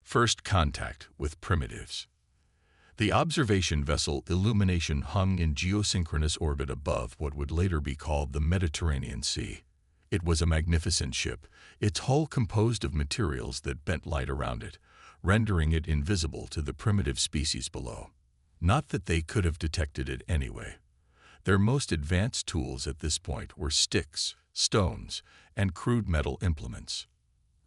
First contact with primitives. The observation vessel Illumination hung in geosynchronous orbit above what would later be called the Mediterranean Sea. It was a magnificent ship, its hull composed of materials that bent light around it, rendering it invisible to the primitive species below. Not that they could have detected it anyway. Their most advanced tools at this point were sticks, stones, and crude metal implements.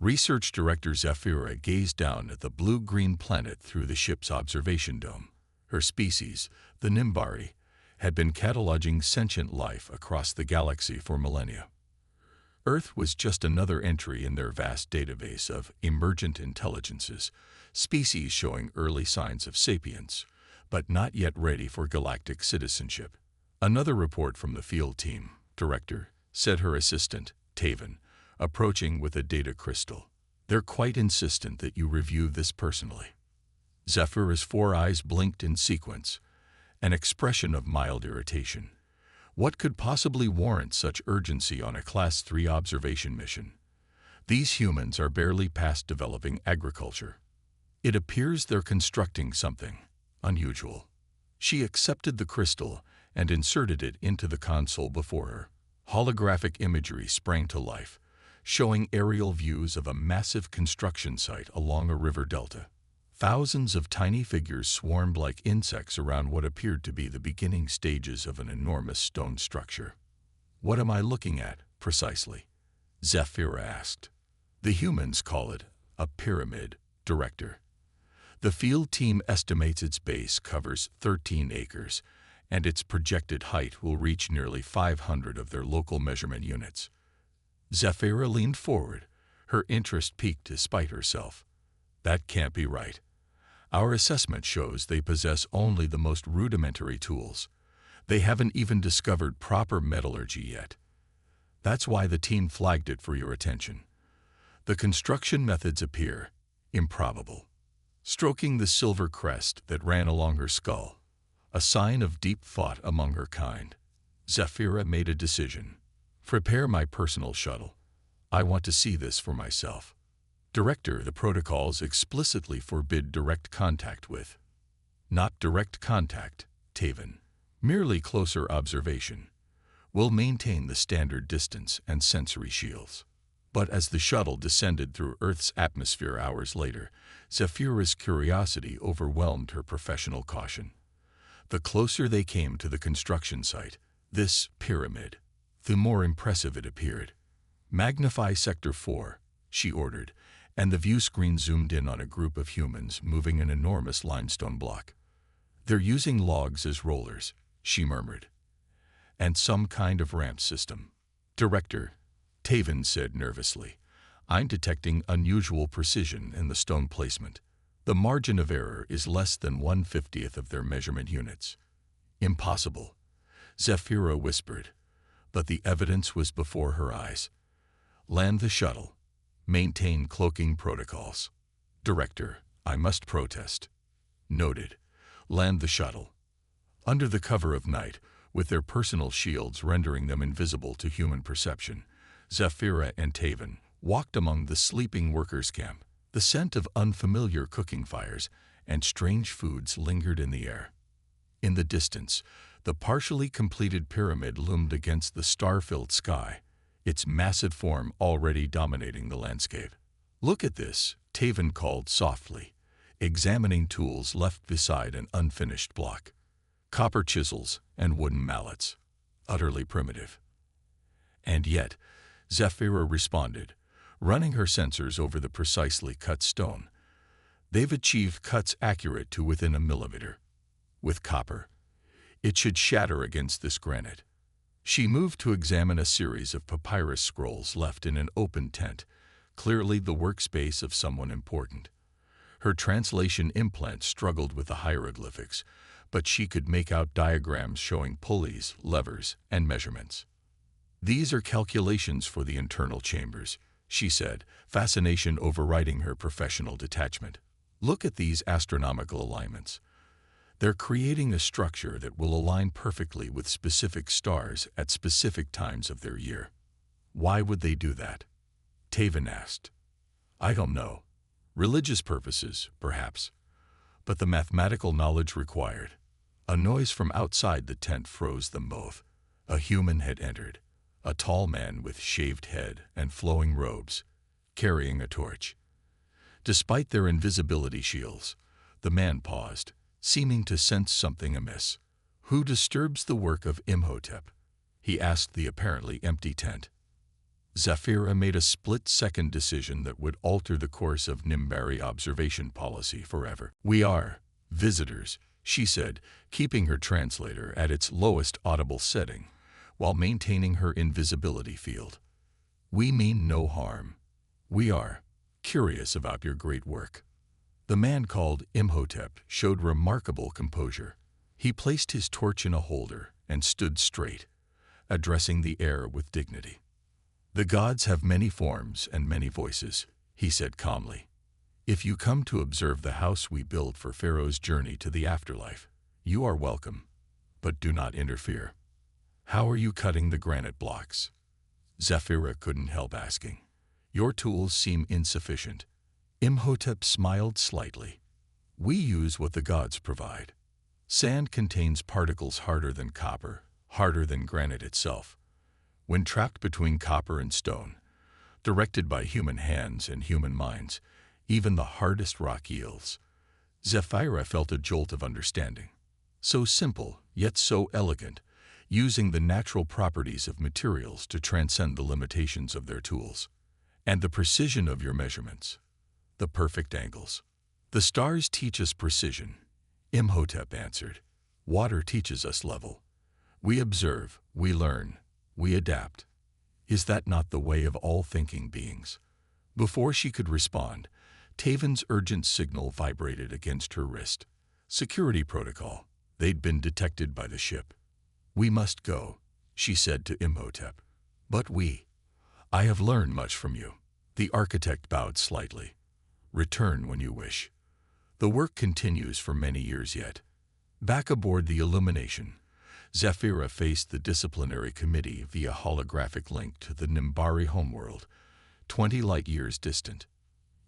Research Director Zafira gazed down at the blue-green planet through the ship's observation dome. Her species, the Nimbari, had been cataloging sentient life across the galaxy for millennia. Earth was just another entry in their vast database of emergent intelligences, species showing early signs of sapience, but not yet ready for galactic citizenship. Another report from the field team, Director, said her assistant, Taven, approaching with a data crystal. They're quite insistent that you review this personally. Zephyra's 4 eyes blinked in sequence, an expression of mild irritation. What could possibly warrant such urgency on a Class 3 observation mission? These humans are barely past developing agriculture. It appears they're constructing something unusual. She accepted the crystal and inserted it into the console before her. Holographic imagery sprang to life, showing aerial views of a massive construction site along a river delta. Thousands of tiny figures swarmed like insects around what appeared to be the beginning stages of an enormous stone structure. What am I looking at, precisely? Zafira asked. The humans call it a pyramid, Director. The field team estimates its base covers 13 acres, and its projected height will reach nearly 500 of their local measurement units. Zafira leaned forward, her interest piqued despite herself. That can't be right. Our assessment shows they possess only the most rudimentary tools. They haven't even discovered proper metallurgy yet. That's why the team flagged it for your attention. The construction methods appear improbable. Stroking the silver crest that ran along her skull, a sign of deep thought among her kind, Zafira made a decision. Prepare my personal shuttle. I want to see this for myself. Director, the protocols explicitly forbid direct contact with. Not direct contact, Taven. Merely closer observation. We'll maintain the standard distance and sensory shields. But as the shuttle descended through Earth's atmosphere hours later, Zafira's curiosity overwhelmed her professional caution. The closer they came to the construction site, this pyramid, the more impressive it appeared. Magnify Sector 4, she ordered, and the view screen zoomed in on a group of humans moving an enormous limestone block. They're using logs as rollers, she murmured. And some kind of ramp system. Director, Taven said nervously, I'm detecting unusual precision in the stone placement. The margin of error is less than 1/50th of their measurement units. Impossible, Zafira whispered, but the evidence was before her eyes. Land the shuttle. Maintain cloaking protocols. Director, I must protest. Noted. Land the shuttle. Under the cover of night, with their personal shields rendering them invisible to human perception, Zafira and Taven walked among the sleeping workers' camp. The scent of unfamiliar cooking fires and strange foods lingered in the air. In the distance, the partially completed pyramid loomed against the star-filled sky, its massive form already dominating the landscape. Look at this, Taven called softly, examining tools left beside an unfinished block. Copper chisels and wooden mallets. Utterly primitive. And yet, Zafira responded, running her sensors over the precisely cut stone. They've achieved cuts accurate to within a millimeter. With copper, it should shatter against this granite. She moved to examine a series of papyrus scrolls left in an open tent, clearly the workspace of someone important. Her translation implant struggled with the hieroglyphics, but she could make out diagrams showing pulleys, levers, and measurements. These are calculations for the internal chambers, she said, fascination overriding her professional detachment. Look at these astronomical alignments. They're creating a structure that will align perfectly with specific stars at specific times of their year. Why would they do that? Taven asked. I don't know. Religious purposes, perhaps, but the mathematical knowledge required. A noise from outside the tent froze them both. A human had entered, a tall man with shaved head and flowing robes, carrying a torch. Despite their invisibility shields, the man paused, seeming to sense something amiss. "Who disturbs the work of Imhotep?" he asked the apparently empty tent. Zafira made a split-second decision that would alter the course of Nimbari observation policy forever. "We are visitors," she said, keeping her translator at its lowest audible setting, while maintaining her invisibility field. "We mean no harm. We are curious about your great work." The man called Imhotep showed remarkable composure. He placed his torch in a holder and stood straight, addressing the air with dignity. "The gods have many forms and many voices," he said calmly. "If you come to observe the house we build for Pharaoh's journey to the afterlife, you are welcome, but do not interfere." "How are you cutting the granite blocks?" Zafira couldn't help asking. "Your tools seem insufficient." Imhotep smiled slightly. "We use what the gods provide. Sand contains particles harder than copper, harder than granite itself. When trapped between copper and stone, directed by human hands and human minds, even the hardest rock yields." Zafira felt a jolt of understanding. So simple, yet so elegant, using the natural properties of materials to transcend the limitations of their tools. "And the precision of your measurements. The perfect angles." "The stars teach us precision," Imhotep answered. "Water teaches us level. We observe, we learn, we adapt. Is that not the way of all thinking beings?" Before she could respond, Taven's urgent signal vibrated against her wrist. "Security protocol." They'd been detected by the ship. "We must go," she said to Imhotep. "But I have learned much from you." The architect bowed slightly. "Return when you wish. The work continues for many years yet." Back aboard the Illumination, Zafira faced the disciplinary committee via holographic link to the Nimbari homeworld, 20 light-years distant.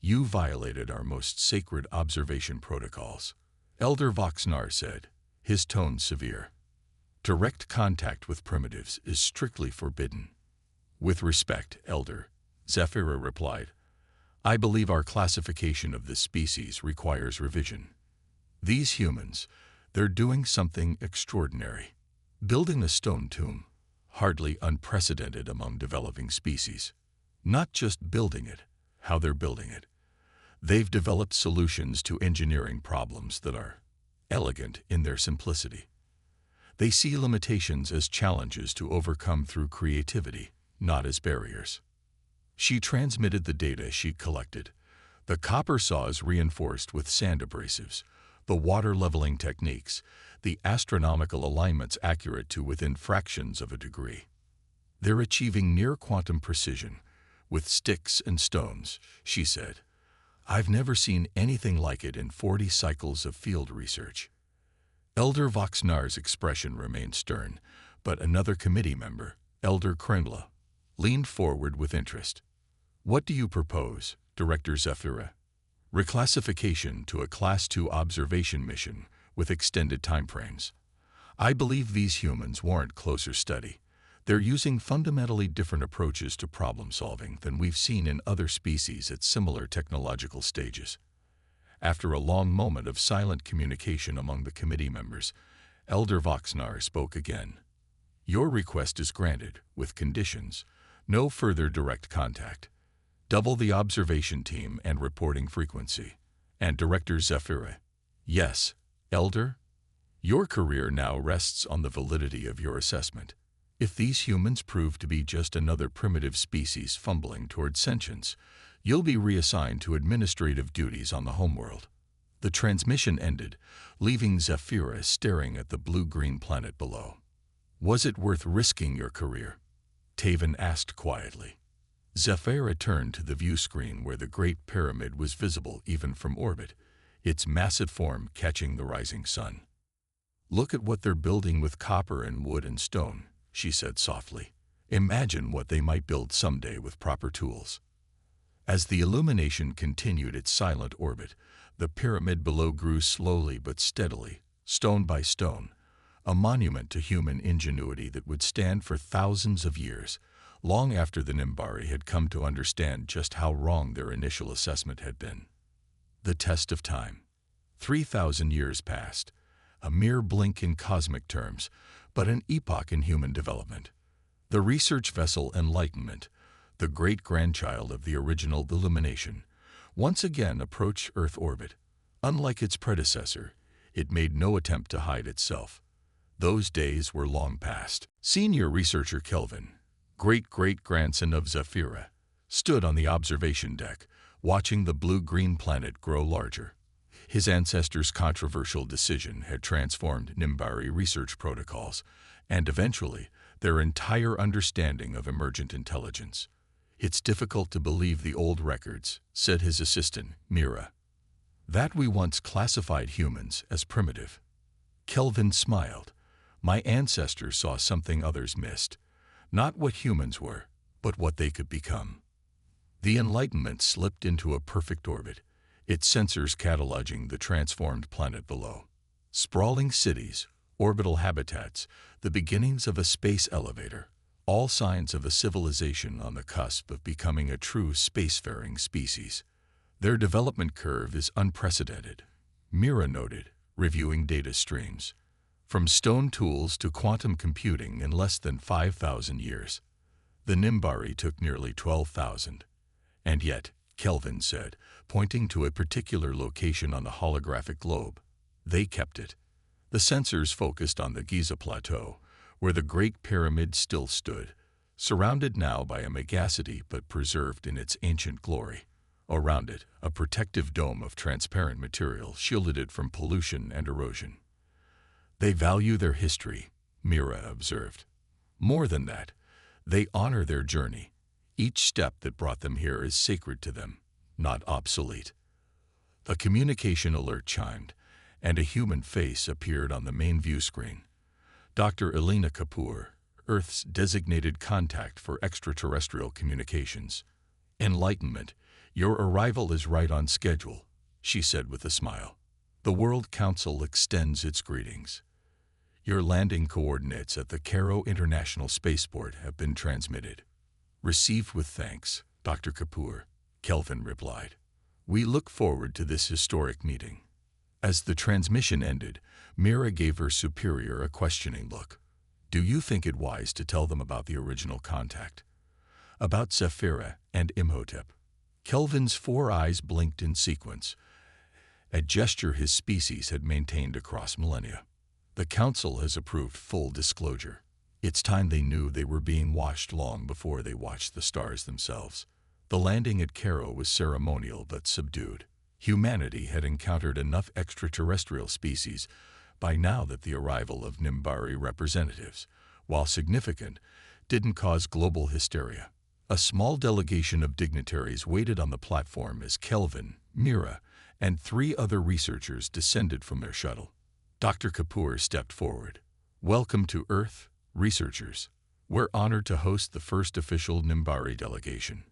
"You violated our most sacred observation protocols," Elder Voxnar said, his tone severe. "Direct contact with primitives is strictly forbidden." "With respect, Elder," Zafira replied, "I believe our classification of this species requires revision. These humans, they're doing something extraordinary. Building a stone tomb, hardly unprecedented among developing species. Not just building it, how they're building it. They've developed solutions to engineering problems that are elegant in their simplicity. They see limitations as challenges to overcome through creativity, not as barriers." She transmitted the data she'd collected. The copper saws reinforced with sand abrasives, the water leveling techniques, the astronomical alignments accurate to within fractions of a degree. "They're achieving near quantum precision with sticks and stones," she said. "I've never seen anything like it in 40 cycles of field research." Elder Voxnar's expression remained stern, but another committee member, Elder Krendla, leaned forward with interest. "What do you propose, Director Zafira?" "Reclassification to a Class II observation mission with extended timeframes. I believe these humans warrant closer study. They're using fundamentally different approaches to problem solving than we've seen in other species at similar technological stages." After a long moment of silent communication among the committee members, Elder Voxnar spoke again. "Your request is granted, with conditions. No further direct contact. Double the observation team and reporting frequency." And Director Zafira: "Yes, Elder? Your career now rests on the validity of your assessment. If these humans prove to be just another primitive species fumbling toward sentience, you'll be reassigned to administrative duties on the homeworld." The transmission ended, leaving Zafira staring at the blue-green planet below. "Was it worth risking your career?" Taven asked quietly. Zafira turned to the view screen where the Great Pyramid was visible even from orbit, its massive form catching the rising sun. "Look at what they're building with copper and wood and stone," she said softly. "Imagine what they might build someday with proper tools." As the illumination continued its silent orbit, the pyramid below grew slowly but steadily, stone by stone, a monument to human ingenuity that would stand for thousands of years, long after the Nimbari had come to understand just how wrong their initial assessment had been. The test of time. 3,000 years passed, a mere blink in cosmic terms, but an epoch in human development. The research vessel Enlightenment, the great-grandchild of the original illumination, once again approached Earth orbit. Unlike its predecessor, it made no attempt to hide itself. Those days were long past. Senior researcher Kelvin, great-great-grandson of Zafira, stood on the observation deck, watching the blue-green planet grow larger. His ancestors' controversial decision had transformed Nimbari research protocols, and eventually, their entire understanding of emergent intelligence. "It's difficult to believe the old records," said his assistant, Mira. "That we once classified humans as primitive." Kelvin smiled. "My ancestors saw something others missed. Not what humans were, but what they could become." The Enlightenment slipped into a perfect orbit, its sensors cataloging the transformed planet below. Sprawling cities, orbital habitats, the beginnings of a space elevator, all signs of a civilization on the cusp of becoming a true spacefaring species. "Their development curve is unprecedented," Mira noted, reviewing data streams. "From stone tools to quantum computing in less than 5,000 years. The Nimbari took nearly 12,000. And yet," Kelvin said, pointing to a particular location on the holographic globe, "they kept it." The sensors focused on the Giza Plateau, where the Great Pyramid still stood, surrounded now by a megacity but preserved in its ancient glory. Around it, a protective dome of transparent material shielded it from pollution and erosion. "They value their history," Mira observed. "More than that, they honor their journey. Each step that brought them here is sacred to them, not obsolete." A communication alert chimed, and a human face appeared on the main view screen. Dr. Elena Kapoor, Earth's designated contact for extraterrestrial communications. "Enlightenment, your arrival is right on schedule," she said with a smile. "The World Council extends its greetings. Your landing coordinates at the Cairo International Spaceport have been transmitted." "Received with thanks, Dr. Kapoor," Kelvin replied. "We look forward to this historic meeting." As the transmission ended, Mira gave her superior a questioning look. "Do you think it wise to tell them about the original contact? About Zafira and Imhotep?" Kelvin's 4 eyes blinked in sequence, a gesture his species had maintained across millennia. "The Council has approved full disclosure. It's time they knew they were being watched long before they watched the stars themselves." The landing at Cairo was ceremonial but subdued. Humanity had encountered enough extraterrestrial species by now that the arrival of Nimbari representatives, while significant, didn't cause global hysteria. A small delegation of dignitaries waited on the platform as Kelvin, Mira, and 3 other researchers descended from their shuttle. Dr. Kapoor stepped forward. "Welcome to Earth, researchers. We're honored to host the first official Nimbari delegation."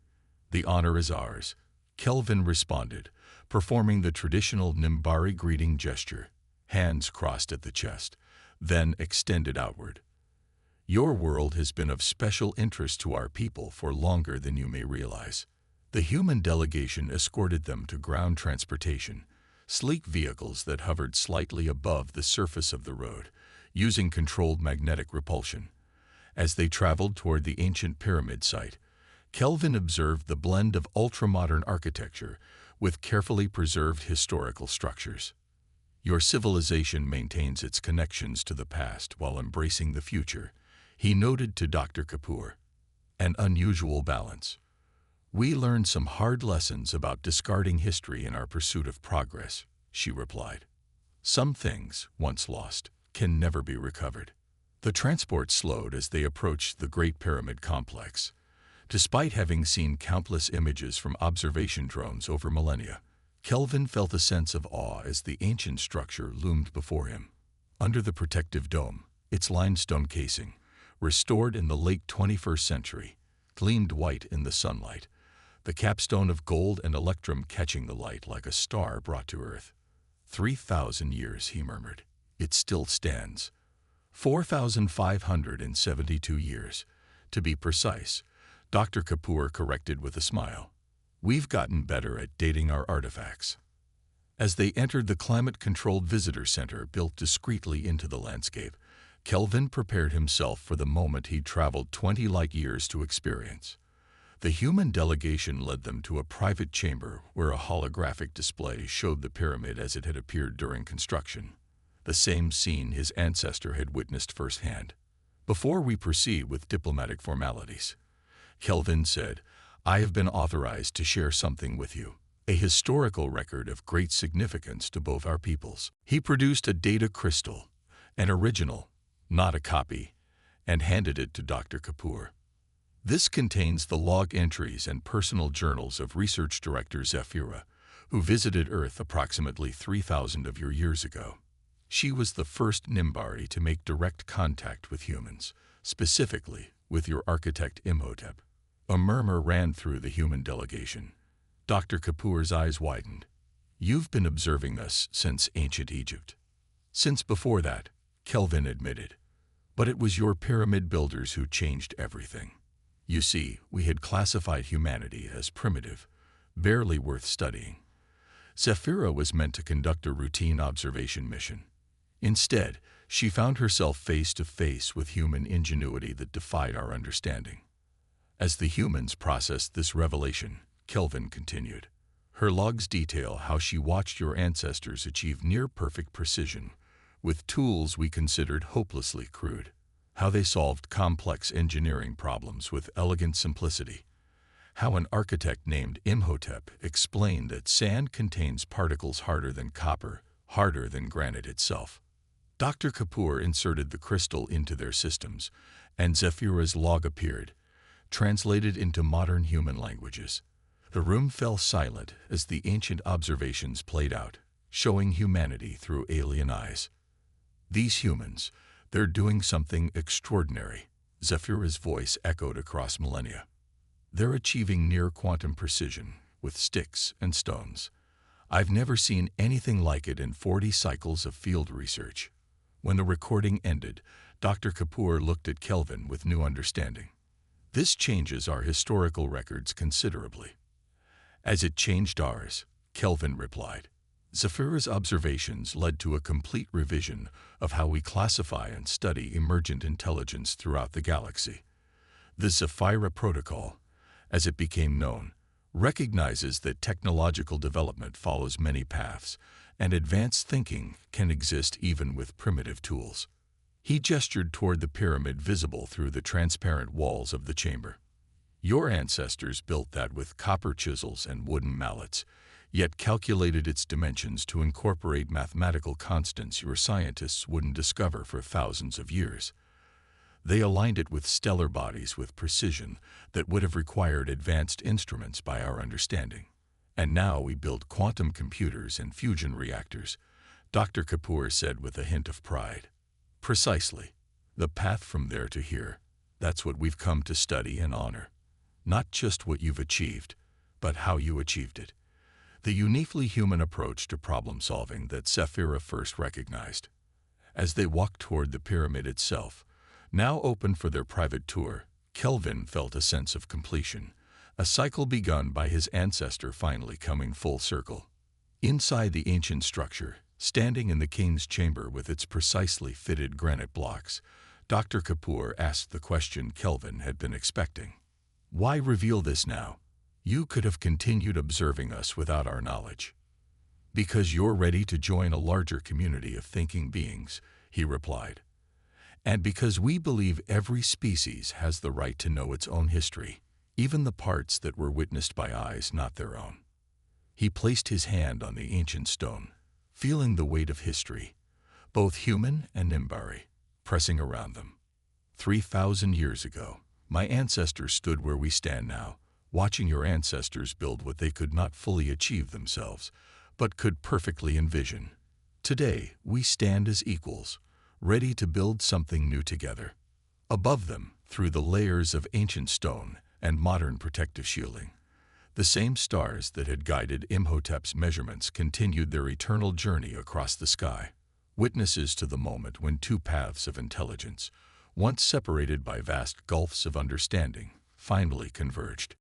"The honor is ours," Kelvin responded, performing the traditional Nimbari greeting gesture, hands crossed at the chest, then extended outward. "Your world has been of special interest to our people for longer than you may realize." The human delegation escorted them to ground transportation, sleek vehicles that hovered slightly above the surface of the road, using controlled magnetic repulsion. As they traveled toward the ancient pyramid site, Kelvin observed the blend of ultra-modern architecture with carefully preserved historical structures. "Your civilization maintains its connections to the past while embracing the future," he noted to Dr. Kapoor. "An unusual balance. We learned some hard lessons about discarding history in our pursuit of progress," she replied. "Some things, once lost, can never be recovered." The transport slowed as they approached the Great Pyramid complex. Despite having seen countless images from observation drones over millennia, Kelvin felt a sense of awe as the ancient structure loomed before him. Under the protective dome, its limestone casing, restored in the late 21st century, gleamed white in the sunlight. the capstone of gold and electrum catching the light like a star brought to earth. 3,000 years, he murmured. It still stands. 4,572 years. To be precise, Dr. Kapoor corrected with a smile. We've gotten better at dating our artifacts. As they entered the climate-controlled visitor center built discreetly into the landscape, Kelvin prepared himself for the moment he'd traveled 20 light years to experience. The human delegation led them to a private chamber where a holographic display showed the pyramid as it had appeared during construction, the same scene his ancestor had witnessed firsthand. Before we proceed with diplomatic formalities, Kelvin said, I have been authorized to share something with you, a historical record of great significance to both our peoples. He produced a data crystal, an original, not a copy, and handed it to Dr. Kapoor. This contains the log entries and personal journals of Research Director Zephira, who visited Earth approximately 3,000 of your years ago. She was the first Nimbari to make direct contact with humans, specifically with your architect Imhotep. A murmur ran through the human delegation. Dr. Kapoor's eyes widened. You've been observing us since ancient Egypt. Since before that, Kelvin admitted. But it was your pyramid builders who changed everything. You see, we had classified humanity as primitive, barely worth studying. Zephira was meant to conduct a routine observation mission. Instead, she found herself face to face with human ingenuity that defied our understanding. As the humans processed this revelation, Kelvin continued. Her logs detail how she watched your ancestors achieve near-perfect precision with tools we considered hopelessly crude. How they solved complex engineering problems with elegant simplicity. How an architect named Imhotep explained that sand contains particles harder than copper, harder than granite itself. Dr. Kapoor inserted the crystal into their systems, and Zephira's log appeared, translated into modern human languages. The room fell silent as the ancient observations played out, showing humanity through alien eyes. These humans, they're doing something extraordinary, Zephira's voice echoed across millennia. They're achieving near-quantum precision with sticks and stones. I've never seen anything like it in 40 cycles of field research. When the recording ended, Dr. Kapoor looked at Kelvin with new understanding. This changes our historical records considerably. As it changed ours, Kelvin replied. Zephira's observations led to a complete revision of how we classify and study emergent intelligence throughout the galaxy. The Sci-Fi protocol, as it became known, recognizes that technological development follows many paths, and advanced thinking can exist even with primitive tools. He gestured toward the pyramid visible through the transparent walls of the chamber. Your ancestors built that with copper chisels and wooden mallets, yet calculated its dimensions to incorporate mathematical constants your scientists wouldn't discover for thousands of years. They aligned it with stellar bodies with precision that would have required advanced instruments by our understanding. And now we build quantum computers and fusion reactors, Dr. Kapoor said with a hint of pride. Precisely. The path from there to here, that's what we've come to study and honor. Not just what you've achieved, but how you achieved it. The uniquely human approach to problem-solving that Zephira first recognized. As they walked toward the pyramid itself, now open for their private tour, Kelvin felt a sense of completion, a cycle begun by his ancestor finally coming full circle. Inside the ancient structure, standing in the king's chamber with its precisely fitted granite blocks, Dr. Kapoor asked the question Kelvin had been expecting. Why reveal this now? You could have continued observing us without our knowledge. Because you're ready to join a larger community of thinking beings, he replied. And because we believe every species has the right to know its own history, even the parts that were witnessed by eyes not their own. He placed his hand on the ancient stone, feeling the weight of history, both human and Nimbari, pressing around them. 3,000 years ago, my ancestors stood where we stand now, watching your ancestors build what they could not fully achieve themselves, but could perfectly envision. Today, we stand as equals, ready to build something new together. Above them, through the layers of ancient stone and modern protective shielding, The same stars that had guided Imhotep's measurements continued their eternal journey across the sky, witnesses to the moment when two paths of intelligence, once separated by vast gulfs of understanding, finally converged.